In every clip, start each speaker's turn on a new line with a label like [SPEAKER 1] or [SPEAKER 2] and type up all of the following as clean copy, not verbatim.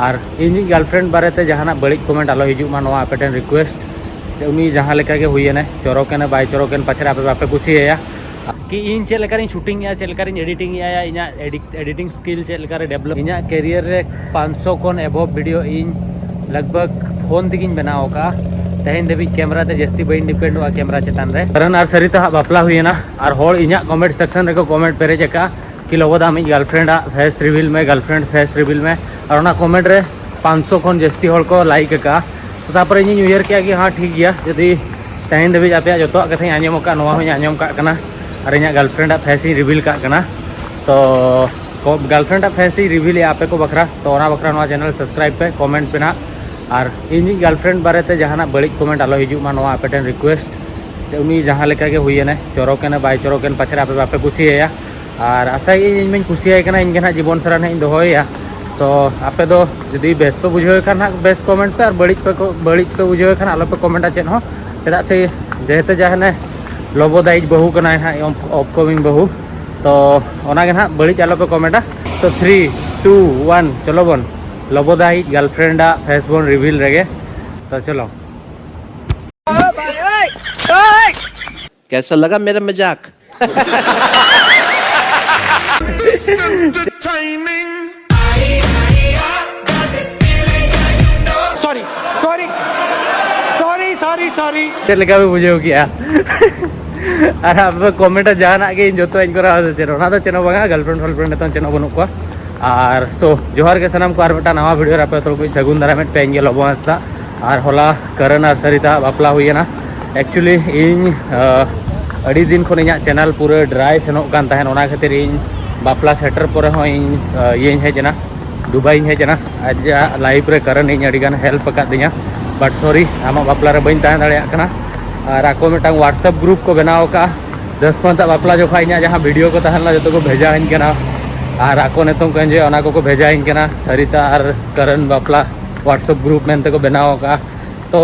[SPEAKER 1] और इन गर्लफ्रेंड बारे जहाँ बड़ी कमेंट आलो हिजुमा नवा आपे ठेन रिक्वेस्ट उनी जहाँ लेका के हुईने चोरोकेन बाय चोरोकेन पाछे आपे बापे कुसिया कि इन चेक लेकर शूटिंग चेक एडिटिंग इन एडिटिंग स्किल चेक डेवलप इन कैरियर रे 500 खन एबव वीडियो इन लगभग फोन तेगी बनाव का तेहन धाबी कैमरा ते जस्ती बी डिपेंडों कैमरा चेतान रे करण और सरिता बापला हुईना और होड़ इन कमेंट सेक्शन रे कमेंट पेरेज का कि लोगो दाम गर्लफ्रेंड फेस रिवील में गर्लफ्रेंड फेस रिवील में और ना कमेंट रे 500 खन जस्ती होड़ को लाइक का तो तापर इन उयर किया कि हाँ ठीक गया जदि तेहन धाबी आपे जो कथा आंजम का आंजम का और इन गर्लफ्रेंड फेस रिवील का तो गर्लफ्रेंड फेस रिवील आपे को बखरा तो बखरा चैनल सब्सक्राइब पे कमेंट पे ना और इन गर्लफ्रेंड बारे जहाँ बड़ी कमेंट आलो हिजुमा आपे ठेन रिक्वेस्ट उनी जहाँ लेका के हुईने चोरोकेन बाय चोरोकेन पाछे आपे बापे कुसिया और आशा इन कुसिया इन ना जीवन सारा इन दोया तो आपे दो जदि बेस पे बुझे खान बेस कमेंट पे और बड़ी पे बुझे खान आलो पे कमेंट चेद चेदा से जेहेतु जहाँ लबोदाइज बहु कना अपकमिंग बहु तो बड़ी आलो पे कमेंटा सो 3, 2, 1 चलो बन लबोदाइज गर्लफ्रेंड फेस बन रिवील रेगे तो चलो
[SPEAKER 2] कैसा लगा मेरा मजाक
[SPEAKER 1] सॉरी लेका भी बुझे किया और आप कमेंट जहाँ के जो तो चेनो तो चेनो बा गर्लफ्रेंड फर्लफ्रेंड तो चेनो बनू को और सो जोहार के सनम को और मिट्टा नवा वीडियो आपे तो कोई सगुन दारा में पेंगे लबो हंसता और होला करण और सरिता बापला हुईना एक्चुअली इन अड़ी दिन खन इन चैनल पूरा ड्राई सेनोक कान तहन ओना खातिर इन बापला सेटर पर हो इन ये हेजना दुबई हेजना आज लाइव रे करण इन अड़ी गान हेल्प का दिया बट सॉरी आमा बापला रे बइन तहन दाड़िया कना और आको मिट्टा व्हाट्सएप ग्रुप को बनाव का 10 बापला जोखा इन जहाँ वीडियो को तहन जो को भेजा इन कना और आको नितों को एंजॉय ओना को भेजा इन कना सरिता और करण बापला व्हाट्सएप ग्रुप मेनते को बनाव का तो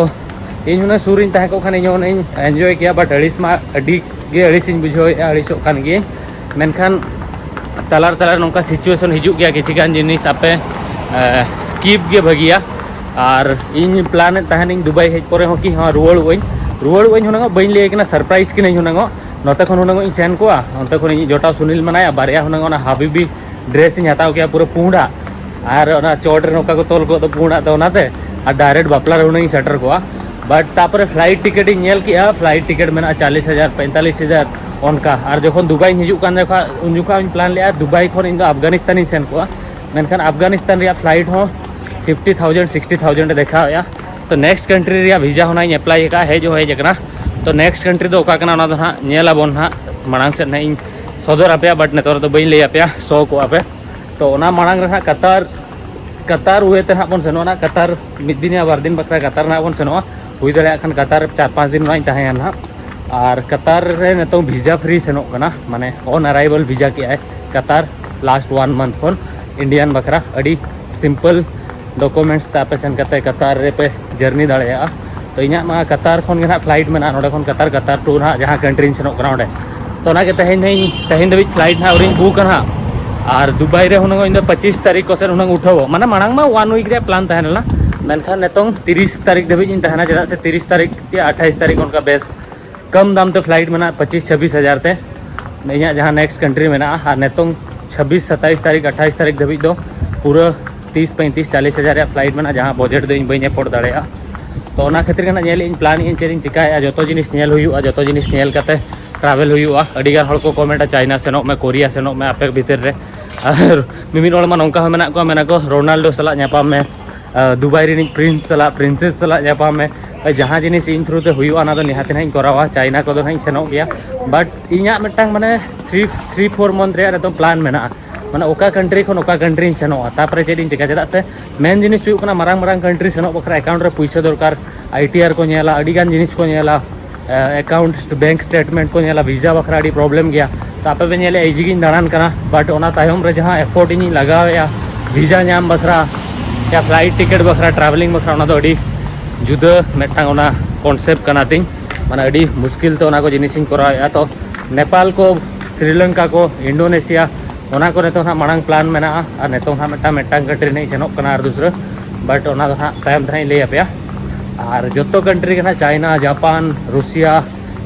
[SPEAKER 1] इन हुना सूरिन तहे को खान इन एंजॉय किया बट अड़िस मा अड़ी गे अड़िसिन बुझो अड़िसो कान गे मेनखान तलार तलार नोंका सिचुएशन हिजुग गया किसी गान जिनिस आपे स्किप गे भगिया और इन प्लान तहन दुबई हेज पर कि हाँ रुआड़ हुना बी लैना सरप्राइज कि हुना नोते खन हुना सेन को अंत खन जोटा सुनील मनाया बारे हुना हाबिबी ड्रेस हताव किया पूरा पुंडा और चोट नौका को तोल को पुंडा तो और डायरेक्ट बापला हुना सेटर को बट तापर फ्लाइट टिकेट किया फ्लाइट टिकेट में 40,000 45,000 उनका और जो दुबई हजूकान उन जुखा प्लान लिया दुबई खन इन अफगानिस्तान सेन को मेनखान अफगानिस्तान फ्लाइट हो 50,000 60,000 देखा तो नेक्स्ट कंट्री रे वीजा होना एप्लाई का हेज हेजना तो नेक्स्ट कंट्री दो नेलाबन ना मांग से ना इन सदर आपे बट नेतर तो बी लैपे शो को आपे तो मांग रे कतार उते ना बन सेनोना कतार मिद दिन या बार दिन बखरा कतार ना बन सेनोआ हुई दाड़ा खान कतार 4-5 दिन ना तहना और कतार रे नितों वीजा फ्री सेनोक कना माने ऑन अराइवल वीजा किया कतार लास्ट 1 मंथ खन इंडियन बखरा अड़ी सिंपल डॉक्यूमेंट्स तापे सेन कते कतार रे पे जर्नी दाड़ा तो इन कतार खन गे फ्लाइट में नोडे खन कतार टू ना जहाँ कंट्री सेनोक कना तो तेहन धाबी फ्लाइट ना और बुक ना और दुबई रे हुना इन 25 तारीख को सेन उठाव माने मांग 1 वीक रे प्लान तहना मेनखान नितों 30 तारीख धाबी इन तहना चेदा से 30 तारीख के 28 तारीख उनका बेस कम दाम ते फ्लाइट में 25-26 हज़ार ते इन जहाँ नेक्स्ट कंट्री में और नितों 26-27 तारीख 28 तारीख धाबी दो पूरा 30-35-40 हज़ार फ्लाइट में जहाँ बजेट दो बी एफोर्ड दाड़ा तो खातिर इन प्लान इन चेद चिकाया जो जिनिस जो जिनिस ट्रावेल अड़ीगान हड़ को कमेंटा चाइना सेनोक में कोरिया सेनोक में आपे भीतर रे और मिमिन हड़ नौका मेना को रोनाल्डो साला नापाम में दुबई रे प्रिंस साला प्रिंसेस साला नापाम में जहाँ जिनिस इन थ्रू ते हुआ निहाते ना करावा चाइना को ना सेनोक गया बट इना मिट्टांग माने 3-4 मंथ रे तो प्लान मेना माने ओका कंट्री खन ओका कंट्री सेनोआ तापर चेद चिका चेदा से मेन जिनिस मारांग कंट्री सेनोक बखरा अकाउंट रे पैसा दरकार ITR को नेला अड़ीगान जिनिस को नेला अकाउंट बैंक स्टेटमेंट को नेला वीजा बखरा अड़ी प्रॉब्लम गया तो आपे पे नेले एजिगिन दाड़ान कना बट ओना तायम रे जहाँ एफोर्ट इन लगाया वीजा नाम बखरा या फ्लाइट टिकेट बखरा ट्रैवलिंग बखरा ओना दो अड़ी जुदा मिट्टांग ओना कॉन्सेप्ट कना तिंग माने अड़ी मुश्किल तो ओना को जिनिस इन कराया तो नेपाल को श्रीलंका को इंडोनेशिया ᱚᱱᱟ ᱠᱚ ᱱᱤᱛᱚᱜ ᱦᱟᱸᱜ ᱢᱟᱲᱟᱝ ᱯᱞᱟᱱ ᱢᱮᱱᱟᱜᱼᱟ ᱟᱨ ᱱᱤᱛᱚᱝ ᱦᱟᱸᱜ ᱢᱤᱫᱴᱟᱝ ᱠᱟᱱᱴᱨᱤ ᱨᱮ ᱥᱮᱱᱚᱜ ᱠᱟᱱᱟ ᱟᱨ ᱫᱩᱥᱨᱟᱹ ᱵᱟᱴ ᱚᱱᱟ ᱫᱚ ᱦᱟᱸᱜ ᱛᱟᱭᱚᱢ ᱛᱮ ᱦᱟᱸᱜ ᱤᱧ ᱞᱟᱹᱭ ᱟᱯᱮᱭᱟ ᱟᱨ ᱡᱚᱛᱚ ᱠᱟᱱᱴᱨᱤ ᱜᱮ ᱦᱟᱸᱜ ᱪᱟᱭᱱᱟ ᱡᱟᱯᱟᱱ ᱨᱩᱥᱤᱭᱟ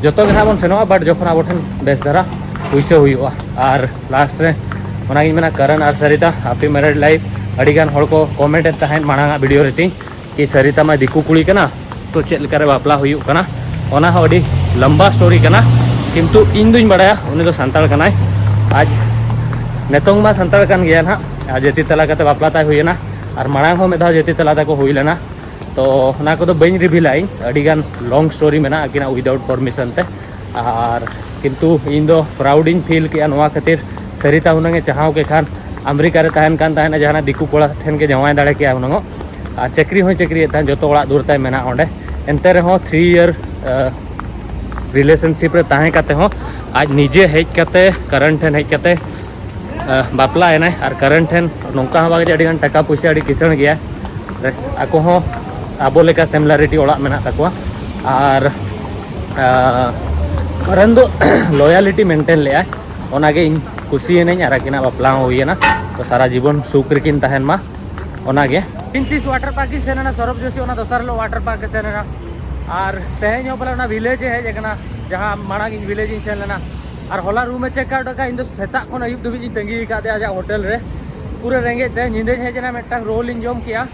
[SPEAKER 1] ᱡᱚᱛᱚ ᱜᱮ ᱦᱟᱸᱜ ᱵᱚᱱ ᱥᱮᱱᱚᱜᱼᱟ ᱵᱟᱴ ᱡᱚᱠᱷᱚᱱ ᱟᱵᱚ ᱴᱷᱮᱱ ᱵᱮᱥ ᱫᱷᱟᱨᱟ ᱯᱩᱭᱥᱟᱹ ᱦᱩᱭᱩᱜᱼᱟ ᱟᱨ ᱞᱟᱥᱴ ᱨᱮ ᱚᱱᱟᱜᱤᱧ ᱢᱮᱱᱟ ᱠᱟᱨᱚᱱ ᱟᱨ सरिता हैप्पी मैरिड लाइफ ᱟᱹᱰᱤᱜᱟᱱ ᱦᱚᱲ ᱠᱚ ᱠᱚᱢᱮᱱᱴ ᱮᱫ ᱛᱟᱦᱮᱸᱫ ᱢᱟᱲᱟᱝᱟᱜ ᱵᱷᱤᱰᱤᱭᱳ ᱨᱮᱛᱤᱧ कि सरिता मा दिकू कुड़ी कना तो चेक लेकर बापला हुयुग कना ओना हो अडी लंबा स्टोरी कना किंतु इन दुኝ बड़ाया उनी दो संताल कनाय आज नेतोंग मा संताल कन गया ना आज जेती तला कते बापला ताय हुयना और मांग हो मेधा जेती तला ताको हुई लेना तो ओना को बी रिभिलाई अडिगान लॉन्ग स्टोरी मेना आकिना विदाउट परमिशन ते और किंतु इन दो प्राउडिंग फील किया नोआ खातिर सरिता उनंगे चाहाव के खान अमेरिका रे तहन कान तहना जहाना दिकू कोड़ा ठेन के जवाय दाड़े किया उनंगो चाकरी हो चाकरी जो तो दूर तय मेना ओंडे एनते रहो 3 ईयर रिलेशनशिप रे ताहे काते हो आज निजे हेज काते करंट ठेन हेज काते बापला एना और करंट ठेन नोंका हो बागे अडिगान टाका पैसा अडी किसण गया आको हो आबो लेका सिमिलरिटी ओड़ा मेना ताकोआ और करन दो लॉयलिटी मेंटेन ले ओनागे इन खुशी नहीं और आकिना बापला हुईना तो सारा जीवन सुख रेकिन तहन मा ओनागे 30 वाटर पार्क की सेना सौरभ जोशी ओना दोसर लो वाटर पार्क के सेना और तेहें बोले ओना विलेज है जगना जहां मांग इन विलेज इन सेन लेना और होला रूम में चेक आउट का इन सेता खन अयुब दबिज इन तंगी का दे आजा होटल रे पूरे रेंगे ते निंदे हेजना मेटा रोल इन जम किया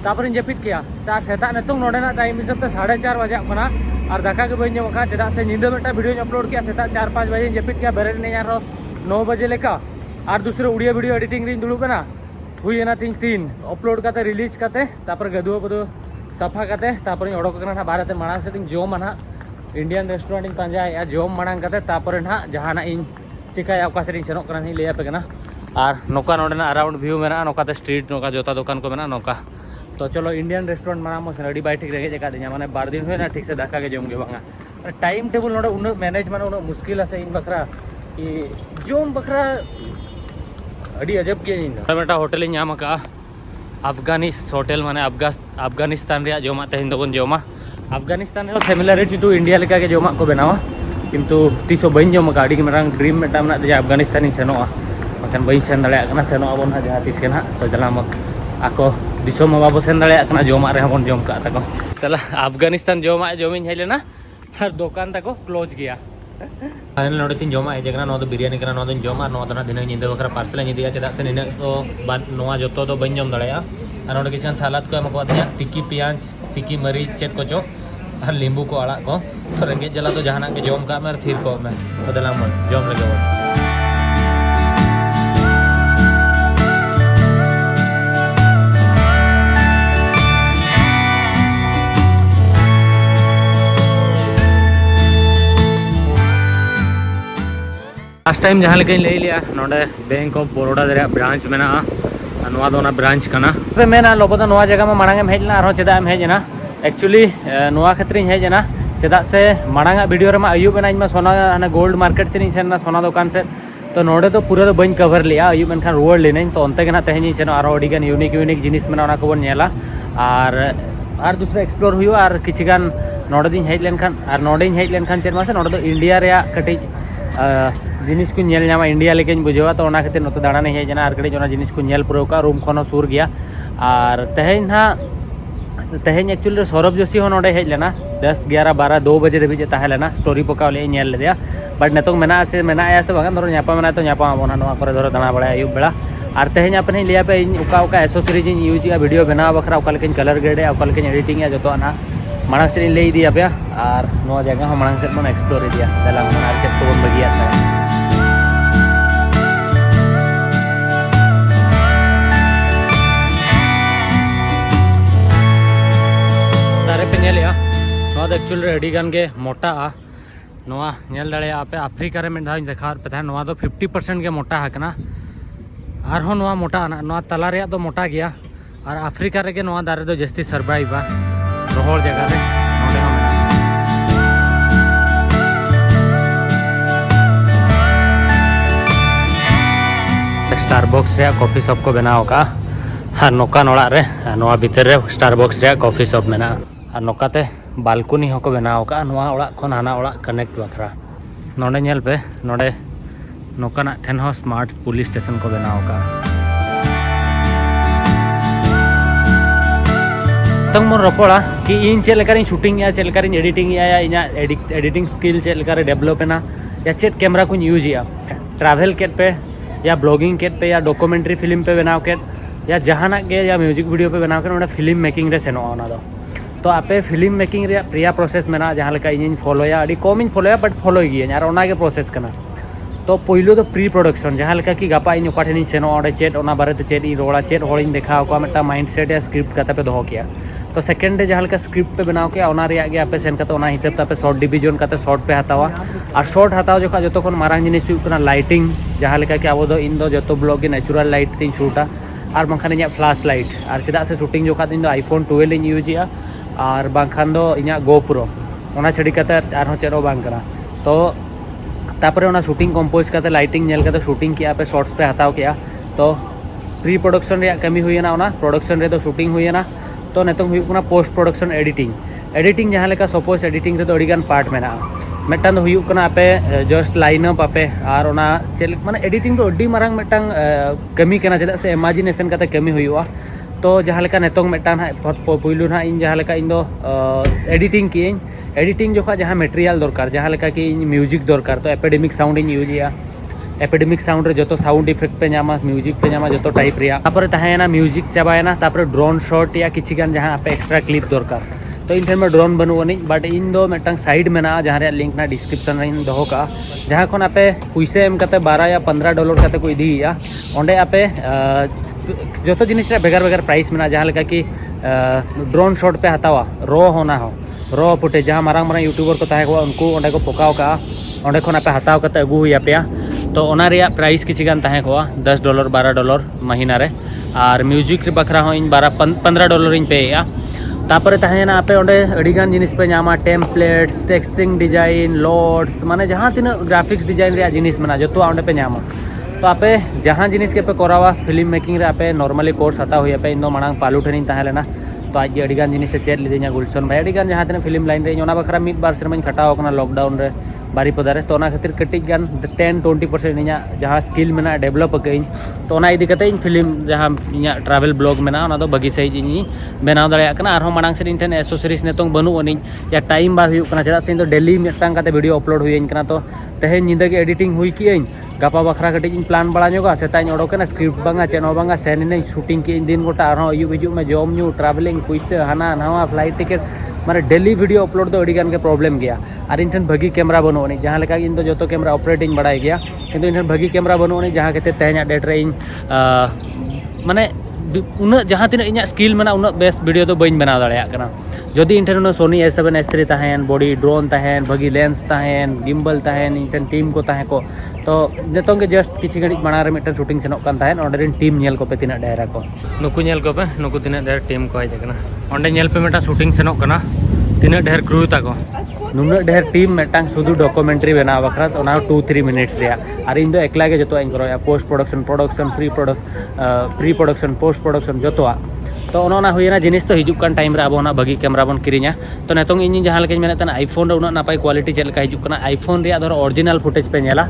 [SPEAKER 1] तापर इन जपिट किया सार सेता नतुंग नोडेना टाइम हिसाब ते 4:30 बजे कना और दाका के बइन जमका चेदा से निंदे मेटा वीडियो अपलोड किया सेता 4-5 बजे जपिट किया बेरे ने यार 9 बजे लेका और दूसरे उड़िया वीडियो एडिटिंग रे दुलु बना हुईना 3 अपलोड करते रिलीज करते तापर गदुआ बदु सफा करते तापर ओडक करना बारते मांग से जोम ना इंडियन रेस्टोरेंट इन पांजा या जोम मांग करते तापर ना जहाना इन चिकाया अका से सेनोक करना ही लैया पे कना और नोका नोडेना अराउंड व्यू मेना नोकाते स्ट्रीट नोका जोता दुकान को मेना नोका तो चलो इंडियन रेस्टोरेंट मांग मो अड़ी बाय ठीक रेगे जका दिया माने 12 दिन हुएना ठीक से दाका के जोम गे बांगा टाइम टेबल नोडे उन मैनेज माने उन मुश्किल आसे इन बकरा कि जोम बकरा अड़ी अजब के मेटा होटल नाम का अफगानिस होटल माने अफगानिस्तान रे जोमा तेहन दोबन जोमा अफगानिस्तान रे सिमिलरिटी टू इंडिया लेका के जोमा को बनावा किंतु तीसो बइन जोमा का अड़ी मेरांग ड्रीम मेटा मना जे अफगानिस्तान इन सेनोआ मकन बइन सेन दले कना सेनोआ बन हा जहां तीस के ना तो जलाम आको दिसोम बाबो सेन दले कना जोमा रे बन जोम का तको चला अफगानिस्तान जोमा जोमिन हेलेना हर दुकान तको क्लोज गया फाइनल नोडे तीन जोमा है जगना नो बिरयानी कना नो दिन जोमा नो दना दिन निंदे बकरा पार्सल निदिया चदा से निने तो नोआ जतो तो बइन जोम दड़या और नोडे किसान सलाद को एमको दिया टिक्की प्याज टिक्की मरीच चेत को चो और नींबू को आड़ा को तो रेंगे जला तो जहाना के जोम का मैं थीर को मैं बदला मन जोम लगे लास्ट टाइम जहाँ लेकिन ले लिया नोडे बैंक ऑफ बड़ौदा दरे ब्रांच में ना नोआ दोना ब्रांच कना पे मेना लोबोदा नोआ जगह में मांगे हेजना आरो चेदा एम हेजना एक्चुअली नोआ खतरी हेजना चेदा से मांगा वीडियो रे मा अयुब बना इनमा सोना हने गोल्ड मार्केट से नहीं सेना सोना दुकान से तो नोडे तो पूरा तो बइन कवर लिया अयुब मेनखान रुआड़ लेने तो अंते के ना तेहनी सेनो आरो अडिगान यूनिक जिनिस में ना को बन नेला और दूसरा एक्सप्लोर हुई और किछिगान नोडे दिन हेज लेनखान और नोडे हेज लेनखान चेद मासे नोडे तो इंडिया रे कटी जिनिस को नेल नामा इंडिया लेकिन बुझेवा तो ओना खातिर नतो दाड़ा नहीं हेजना और कड़ी जोना जिनिस को नेल पुरो का रूम खनो सुर गया और तेहेन ना तेहेन एक्चुअली सौरभ जोशी हो नोडे हेज लेना 10-11-12-2 बजे दबी ताहे लेना स्टोरी पकाव ले नेल लेया बट नेतो मेना से बागान धरो न्यापा मेना तो न्यापा बोना नोआ करे धरो दाना बड़ा अयुब बेड़ा और तेहेन अपने लिया पे उका एसेसरीज यूज किया वीडियो बनाव बखरा उका लेकिन कलर ग्रेड उका लेकिन एडिटिंग जो तो ना मांग से ले दिया पे और नोआ जगह हो मांग से मन एक्सप्लोर दिया दला मन और चेक को बन बगिया था एक्चुअली अड़ी गान के मोटा नोआ नेल दाड़े पे आफ्रिका रे मेधा देखा पे था नोआ तो 50% के मोटा हकना और हो नोआ मोटा नोआ तला रे तो मोटा गया और आफ्रिका रे के नोआ दारे तो जस्ती सर्वाइव रोहड़ जगह रे नोडे हो मेना स्टारबक्स रे कॉफी शॉप को बनाओ का और नोका नोड़ा रे नोआ भीतर रे स्टारबक्स रे कॉफी शॉप मेना और नोकाते बालकनी होको बनाव का नोआ ओड़ा खन हाना ओड़ा कनेक्ट बखरा नोडे नेल पे नोडे नौकाना ठेन हो स्मार्ट पुलिस स्टेशन को बनाव का तंग मन रपड़ा कि इन चेक लेकर शूटिंग या चेक लेकर एडिटिंग या इना एडिटिंग स्किल चेक लेकर डेवलप ना या चेक कैमरा को यूज या ट्रैवल केट पे या ब्लॉगिंग केट पे या डॉक्यूमेंट्री फिल्म पे बनाव केट या जहाना के या म्यूजिक वीडियो पे बनाव के फिल्म मेकिंग रे सेनो ओना दो तो आपे फिल्म मेकिंग रे प्रिया प्रोसेस में जहाँ लेका इन फॉलोया अड़ी कम इन फॉलोया बट फॉलो गिया यार ओना के प्रोसेस करना तो पहिलो तो प्री प्रोडक्शन जहाँ लेका कि गापा इन ओका ठेन सेनो ओडे चेट ओना बारे चेट इन रोड़ा चेट होड़ इन देखा को मेटा माइंडसेट या स्क्रिप्ट कते पे दोहो किया तो सेकेंड डे जहाँ लेका स्क्रिप्ट पे बनाव के ओना रिया गे आपे सेन कते ओना हिसाब ते आपे शॉर्ट डिवीजन कते शॉर्ट पे हतावा और शॉर्ट हताव जोखा जतो खन मारांग जिनिस हुई कना लाइटिंग जहाँ लेका कि आबो दो इन दो जतो ब्लॉग के नेचुरल लाइट तीन शूटा और बांखान इᱧᱟᱹᱜ फ्लैश लाइट और चेदा से शूटिंग जोखा इन दो आईफोन 12 इन यूज या और बांखान दो इᱧᱟᱹᱜ GoPro ओना छड़ी कते आरहों चेद हो बांग कना तो तापरे ओना शूटिंग कंपोज कते लाइटिंग नेल कते शूटिंग किया पे शॉर्ट्स पे हताव किया तो प्री प्रोडक्शन रे कमी हुईना ओना प्रोडक्शन रे तो शूटिंग हुईना तो नितोंग हुई कना पोस्ट प्रोडक्शन एडिटिंग जहाँ लेका सपोज एडिटिंग रे तो अड़ीगान पार्ट मेना मेटान दो हुई कना आपे जस्ट लाइन अप आपे और ओना चेल माने एडिटिंग तो अड्डी मारांग मेटांग कमी कना चेदा से इमेजिनेशन कते कमी हुईवा तो जहाँ लेका नितोंग मेटान पुइलु ना इन जहाँ लेका इन दो एडिटिंग की एडिटिंग जोखा जहाँ मटेरियल दरकार जहाँ लेका कि म्यूजिक दरकार तो एपेडेमिक साउंड इन यूज या एपेडेमिक साउंड रे जो साउंड इफेक्ट पे नामा म्यूजिक पे नामा जो टाइप रिया तापर तहेना म्यूजिक चाबायना तापर ड्रोन शॉट या किसी गान जहाँ आपे एक्स्ट्रा क्लिप दरकार तो इन ठेन में ड्रोन बनू अनिज बट इन दो मेटांग साइड में ना जहाँ रे लिंक ना डिस्क्रिप्शन रे इन दोहो का जहाँ खन आपे पैसे एम कते 12 या 15 डॉलर कते को इदी या ओंडे आपे जो जिनिस रे बेगार बेगार प्राइस में जहाँ लेका कि ड्रोन शॉट पे हतावा रॉ होना हो रॉ फुटेज जहाँ मारांग मारांग यूट्यूबर को ताहे को उनको ओंडे को पोकाव का ओंडे खन आपे हताव कते अगू हुई आपे तो ओना रिया प्राइस किसी गान ताहे को $10 $12 महीना रे और म्यूजिक रे बखरा हो इन 15 डॉलर इन पे या तापरे तहेना आपे ओंडे अड़ीगान जिनिस पे नामा टेम्पलेट्स टेक्सटिंग डिजाइन लोड्स माने जहाँ तीन ग्राफिक्स डिजाइन रे जिनिस मेना जो ओंडे पे नामा तो आपे जहाँ जिनिस के पे करावा फिल्म मेकिंग रे आपे नॉर्मली कोर्स हता हुई पे इन दो मांग पालू ठेन ताहे लेना तो आज अड़ीगान जिनिस से चेक लीदिया गुलशन भाई अड़ीगान जहाँ तीन फिल्म लाइन रे ओना बखरा मिद बार सेरमाñ खटाव कना लॉकडाउन रे बारीपदा रे तो ओना खातिर कटिज गान 10-20% इना जहाँ स्किल मेना डेवलप अकईन तो ओना इदी कते इन फिल्म जहाँ इना ट्रैवल ब्लॉग मेना ओना दो बगी सही इन बनाव दाड़ेया कना आरो मांग से इन ठेन एसेसरीज नेतों बनु अनिज या टाइम बा हुई कना चेदा से इन दो डेली मिटांग कते वीडियो अपलोड हुई कना तो तेहेन निंदा के एडिटिंग हुई की गापा बखरा कटिज इन प्लान बड़ा जोगा सेताñ ओडोकना स्क्रिप्ट बांगा चेनो बांगा सेन इन शूटिंग की इन दिन गोटा आरो अयुब हिजुग में जॉम न्यू ट्रैवलिंग पैसा हाना नवा फ्लाइट टिकट माने डेली वीडियो अपलोड तो अड़ीगान के प्रॉब्लम गया और इन ठेन भगी कैमरा बनू अनिज जहाँ लेका इन दो जो कैमरा ऑपरेटिंग बड़ाई गया किंतु इन ठेन भगी कैमरा बनू अनिज जहाँ कहते तेहें डेट रे इन माने उन्ना जहाँ तीन इन स्किल मेना उन्ना बेस्ट वीडियो तो बन बनाव दाड़ेया कना जदि इन ठेन सोनी A7S3 तहेन बॉडी ड्रोन तहेन भगी लेंस तहेन गिम्बल तहेन इन ठेन टीम को तहें को तो नितों के जस्ट किसी घड़ी माना रे मिटन शूटिंग सेनोक कान तहेन ओंडे रिन टीम नेल को पे तिना डेरा को नुकु नेल को पे नुकु तिना डेर टीम को हज कना ओंडे नेल पे मिटा शूटिंग सेनोक कना तिना डेर क्रू ताको नुना डेर टीम मेटांग सुदु डॉक्यूमेंट्री बनाव बखरा ओना 2-3 मिनट्स रे और इन दो एकला के जतो इन करो post production pre production post production जतोआ तो ओना हुईना जिनिस तो हिजुक कान टाइम रे अब ओना भगी कैमरा बन किरिया तो नेतों इन जहाँ लेके मेना तन आईफोन रे उना नापाय क्वालिटी चेक लेका हिजुक कना आईफोन रे धरो ओरिजिनल फुटेज पे नेला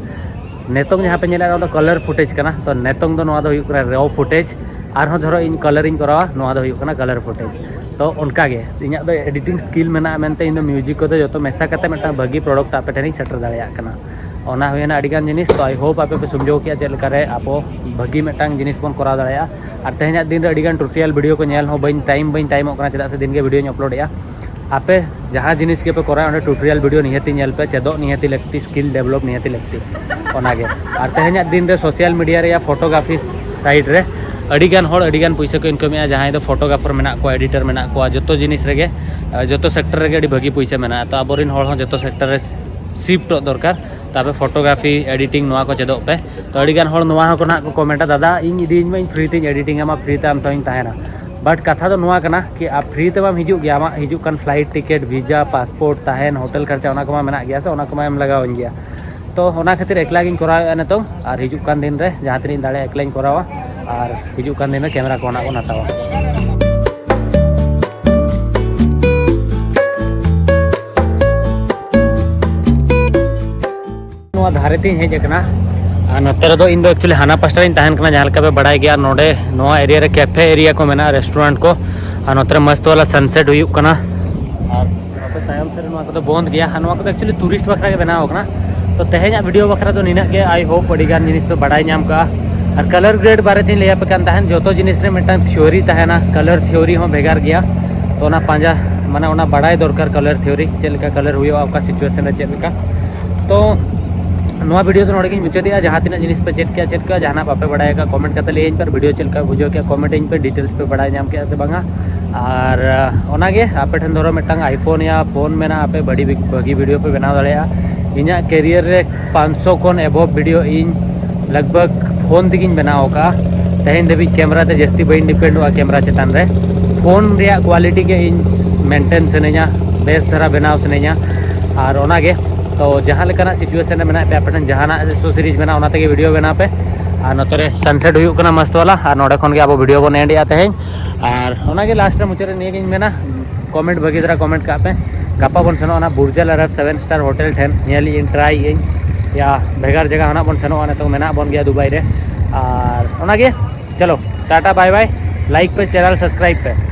[SPEAKER 1] नेतों जहाँ पे नेला तो कलर फुटेज कना तो नेतों दो नोआ दो हुई कना रॉ फुटेज आरहों धरो इन कलरिंग करावा नोआ दो हुई कना कलर फुटेज तो उनका गे इᱧᱟᱹᱜ ᱫᱚ एडिटिंग स्किल मेना मेनते इन म्यूजिक को जो मेसा करते मेटा भगी प्रोडक्ट आपे ठेन सेटर दाड़ेया कना ओना हुईना अड़ीगान जिनिस तो आई होप आपे पे समझो किया चेक लेकारे आपो भगी मेटांग जिनिस बन कराव दाड़ेया और तेहें दिन रे अड़ीगान ट्यूटोरियल वीडियो को नेल हो बइन टाइम कना चेदा से दिन के वीडियो अपलोडेया आपे जहाँ जिनिस के पे करा ओंडे ट्यूटोरियल वीडियो निहाती नेल पे चेदो निहाती लगती स्किल डेवलप निहाती लगती ओनागे और तेहें दिन रे सोशल मीडिया रे या फोटोग्राफी साइड रे अड़ीगान पैसा को इनकम जहाँ दो फोटोग्राफर मेना को एडिटर मेना को जो जिनिस रेगे जो सेक्टर रेगे भगी पैसा मेना तो आबोरिन होड़ जो सेक्टर रे शिफ्ट दरकार तापे फोटोग्राफी एडिटिंग नोआ को चेदो पे तो अड़ीगान होड़ नोआ को ना को कमेंटा दादा इन इदी इन फ्री ते एडिटिंग आमा फ्री ते आम सहिन ताहेना बट कथा तो नोआ कना कि आप फ्री ते बाम हिजुग गया आमा हिजुग कान फ्लाइट टिकट वीजा पासपोर्ट ताहेन होटल खर्चा ओना को मा मेना गया से ओना को मा एम लगावन गया तो ओना खातिर एकला गिन कराव नितों और हिजुग कान दिन रे जहाँ तीन दाड़े एकलाइन करावा और हिजुग कान दिन रे कैमरा को ओना को हतावा नोआ धारे तीन हेज कना नोते रे दो इन दो एक्चुअली हाना पास्टा इन तहन कना जहां लका पे बड़ाई गया नोडे नोआ एरिया रे कैफे एरिया को मेना रेस्टोरेंट को और नोते रे मस्त वाला सनसेट हुई कना और नोते तायम से नोआ को बंद गया नोआ को एक्चुअली टूरिस्ट बखरा के बनाव कना तो तेहेजा वीडियो बखरा तो निना के आई होप अड़ी गान जिनिस पे बड़ाई नाम का और कलर ग्रेड बारे तीन लिया पे कान तहन जोतो जिनिस रे मिटन थ्योरी तहना कलर थ्योरी हो भेगार गया तो ना पांजा माने ओना बड़ाई दरकार कलर थ्योरी चेलका कलर हुई आपका सिचुएशन रे चेलका तो नोआ वीडियो तो नोड़े मुचादी जहाँ तीन जिनिस पे चेक किया जहाँ बापे बड़ा कमेंट करते लिए पर वीडियो चलका बुझो क्या कमेंट इन पे डिटेल्स पे बड़ा नाम किया से बांगा और ओनागे आपे ठन धरो मिटांग आईफोन या फोन में ना आपे बड़ी भागी वीडियो पे बनाव दाड़ेया इना कैरियर रे 500 खन एबव वीडियो इन लगभग फोन तेगिन बनाव का तेहेन देवी कैमरा ते जस्ती बई डिपेंड हुआ कैमरा चेतान रे फोन रे क्वालिटी के इन मेंटेन सनेजा बेस धरा बनाव सनेजा और ओनागे तो जहाँ लेकाना सिचुएशन में पे आपन जहाना सो सीरीज बना ओनाते वीडियो बना पे और नोतरे सनसेट हुई कना मस्त वाला और नोडे खन के अब वीडियो बन एंड आते हैं और ओनागे लास्ट मुचारे निये गिन मेना कमेंट भगी तरह कमेंट का पे गापा बन सनो बुर्जल अरब 7 स्टार होटल ठेन नियली इन ट्राई या भेगार जगह होना बन सनो तो मेना बन गया दुबई रे और ओनागे चलो टाटा बाय बाय लाइक पे चैनल सब्सक्राइब पे